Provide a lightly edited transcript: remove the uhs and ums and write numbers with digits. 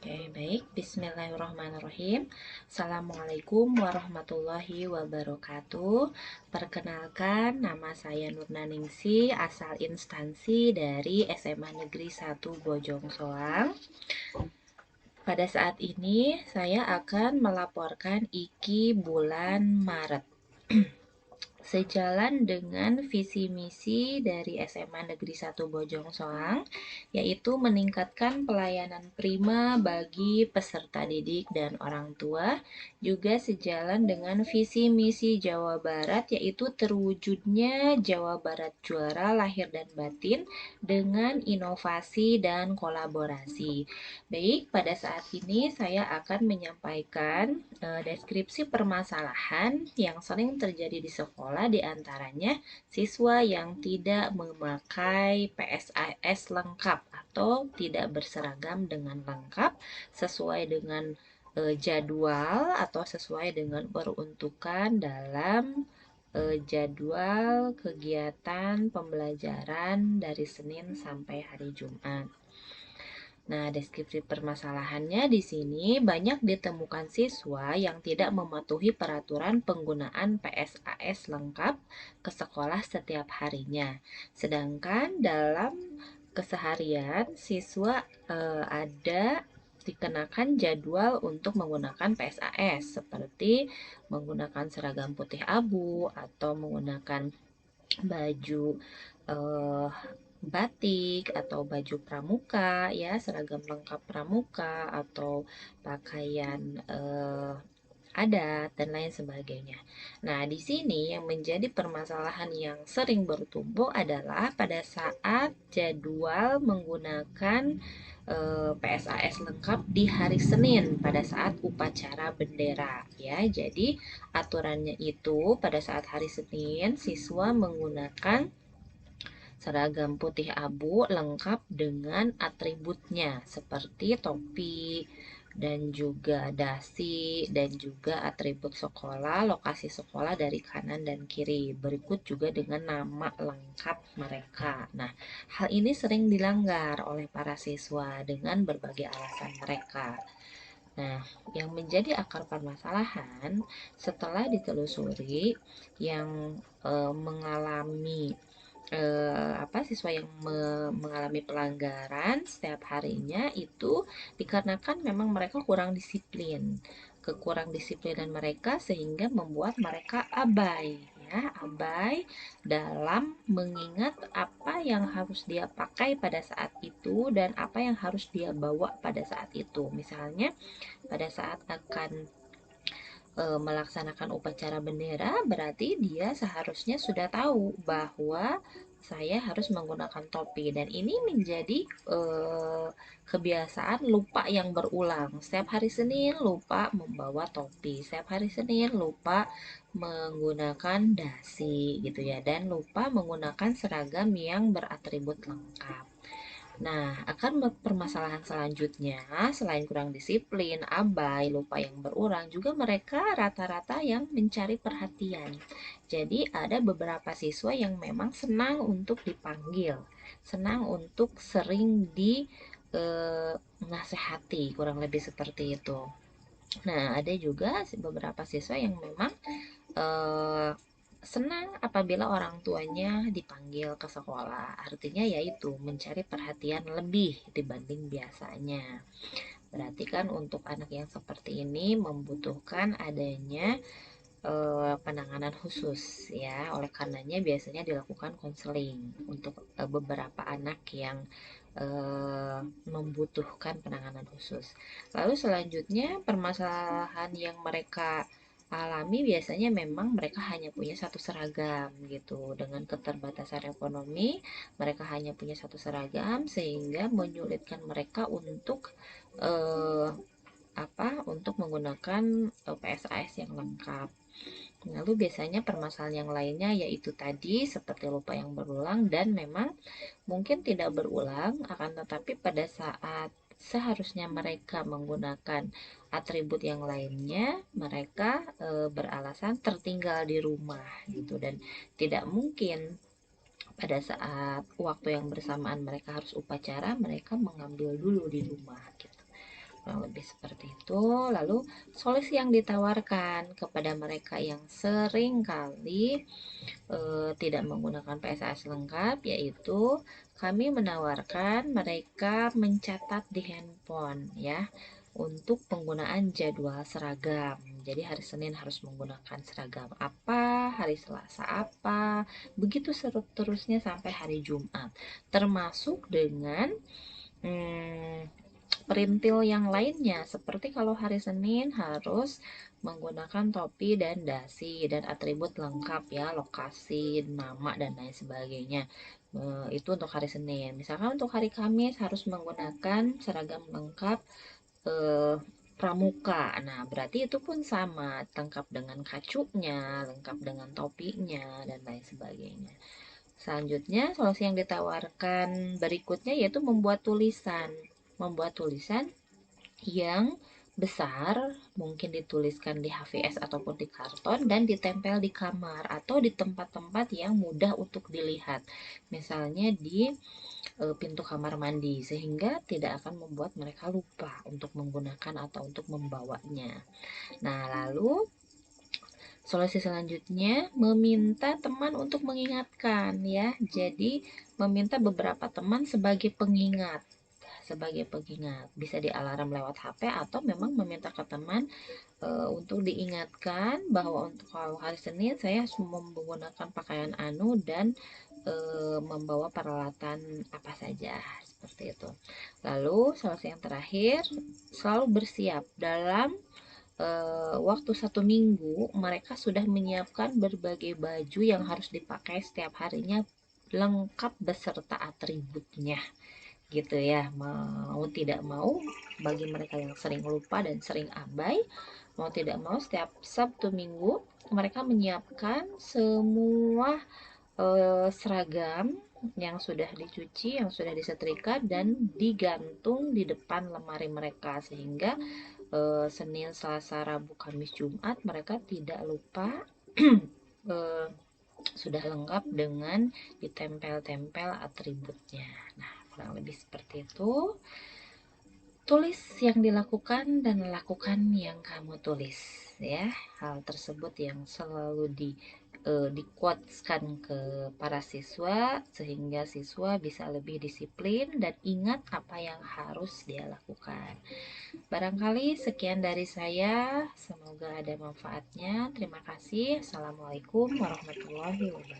Oke, baik. Bismillahirrahmanirrahim. Assalamualaikum warahmatullahi wabarakatuh. Perkenalkan, nama saya Nurnaningsi, asal instansi dari SMA Negeri 1 Bojong Soang. Pada saat ini, saya akan melaporkan IKI bulan Maret. Sejalan dengan visi misi dari SMA Negeri 1 Bojong Soang, yaitu meningkatkan pelayanan prima bagi peserta didik dan orang tua, juga sejalan dengan visi misi Jawa Barat, yaitu terwujudnya Jawa Barat juara lahir dan batin dengan inovasi dan kolaborasi. Baik, pada saat ini saya akan menyampaikan deskripsi permasalahan yang sering terjadi di sekolah, di antaranya siswa yang tidak memakai PSAS lengkap atau tidak berseragam dengan lengkap sesuai dengan jadwal atau sesuai dengan peruntukan dalam jadwal kegiatan pembelajaran dari Senin sampai hari Jumat. Nah, deskripsi permasalahannya di sini banyak ditemukan siswa yang tidak mematuhi peraturan penggunaan PSAS lengkap ke sekolah setiap harinya. Sedangkan dalam keseharian siswa ada dikenakan jadwal untuk menggunakan PSAS seperti menggunakan seragam putih abu atau menggunakan baju eh, batik atau baju pramuka, ya seragam lengkap pramuka atau pakaian adat dan lain sebagainya. Nah, di sini yang menjadi permasalahan yang sering bertumpuk adalah pada saat jadwal menggunakan PSAS lengkap di hari Senin pada saat upacara bendera, ya. Jadi aturannya itu pada saat hari Senin siswa menggunakan seragam putih abu lengkap dengan atributnya seperti topi dan juga dasi dan juga atribut sekolah, lokasi sekolah dari kanan dan kiri. Berikut juga dengan nama lengkap mereka. Nah, hal ini sering dilanggar oleh para siswa dengan berbagai alasan mereka. Nah, yang menjadi akar permasalahan setelah ditelusuri yang mengalami siswa yang mengalami pelanggaran setiap harinya itu dikarenakan memang mereka kurang disiplin. Kekurang disiplinan mereka sehingga membuat mereka abai, ya, abai dalam mengingat apa yang harus dia pakai pada saat itu dan apa yang harus dia bawa pada saat itu. Misalnya pada saat akan melaksanakan upacara bendera, berarti dia seharusnya sudah tahu bahwa saya harus menggunakan topi, dan ini menjadi kebiasaan lupa yang berulang. Setiap hari Senin lupa membawa topi, setiap hari Senin lupa menggunakan dasi gitu ya, dan lupa menggunakan seragam yang beratribut lengkap. Nah, akan permasalahan selanjutnya, selain kurang disiplin, abai, lupa yang berulang, juga mereka rata-rata yang mencari perhatian. Jadi, ada beberapa siswa yang memang senang untuk dipanggil, senang untuk sering dinasehati, kurang lebih seperti itu. Nah, ada juga beberapa siswa yang memang eh, senang apabila orang tuanya dipanggil ke sekolah. Artinya yaitu mencari perhatian lebih dibanding biasanya. Berarti kan untuk anak yang seperti ini membutuhkan adanya penanganan khusus, ya. Oleh karenanya biasanya dilakukan konseling untuk beberapa anak yang membutuhkan penanganan khusus. Lalu selanjutnya permasalahan yang mereka alami biasanya memang mereka hanya punya satu seragam gitu. Dengan keterbatasan ekonomi, mereka hanya punya satu seragam sehingga menyulitkan mereka untuk eh, untuk menggunakan PSAS yang lengkap. Lalu biasanya permasalahan yang lainnya yaitu tadi seperti lupa yang berulang, dan memang mungkin tidak berulang, akan tetapi pada saat seharusnya mereka menggunakan atribut yang lainnya, mereka beralasan tertinggal di rumah gitu, dan tidak mungkin pada saat waktu yang bersamaan mereka harus upacara, mereka mengambil dulu di rumah gitu. Kurang lebih seperti itu. Lalu solusi yang ditawarkan kepada mereka yang sering kali tidak menggunakan PSAS lengkap, yaitu kami menawarkan mereka mencatat di handphone ya untuk penggunaan jadwal seragam. Jadi hari Senin harus menggunakan seragam apa, hari Selasa apa, begitu seterusnya sampai hari Jumat. Termasuk dengan perintil yang lainnya, seperti kalau hari Senin harus menggunakan topi dan dasi dan atribut lengkap ya, lokasi, nama dan lain sebagainya. Itu untuk hari Senin. Misalkan untuk hari Kamis harus menggunakan seragam lengkap pramuka. Nah, berarti itu pun sama, lengkap dengan kacunya, lengkap dengan topinya dan lain sebagainya. Selanjutnya, solusi yang ditawarkan berikutnya yaitu membuat tulisan yang besar, mungkin dituliskan di HVS ataupun di karton dan ditempel di kamar atau di tempat-tempat yang mudah untuk dilihat. Misalnya di pintu kamar mandi, sehingga tidak akan membuat mereka lupa untuk menggunakan atau untuk membawanya. Nah, lalu solusi selanjutnya meminta teman untuk mengingatkan ya. Jadi meminta beberapa teman sebagai pengingat. Bisa di alarm lewat HP atau memang meminta ke teman untuk diingatkan bahwa untuk hari Senin saya harus menggunakan pakaian anu dan membawa peralatan apa saja seperti itu. Lalu solusi yang terakhir, selalu bersiap dalam waktu 1 minggu. Mereka sudah menyiapkan berbagai baju yang harus dipakai setiap harinya, lengkap beserta atributnya gitu ya. Mau tidak mau, bagi mereka yang sering lupa dan sering abai, mau tidak mau setiap Sabtu Minggu mereka menyiapkan semua seragam yang sudah dicuci, yang sudah disetrika dan digantung di depan lemari mereka, sehingga Senin, Selasa, Rabu, Kamis, Jumat mereka tidak lupa eh, sudah lengkap dengan ditempel-tempel atributnya. Nah, kurang lebih seperti itu. Tulis yang dilakukan dan lakukan yang kamu tulis ya. Hal tersebut yang selalu di-quoteskan ke para siswa sehingga siswa bisa lebih disiplin dan ingat apa yang harus dia lakukan. Barangkali sekian dari saya, semoga ada manfaatnya. Terima kasih. Assalamualaikum warahmatullahi wabarakatuh.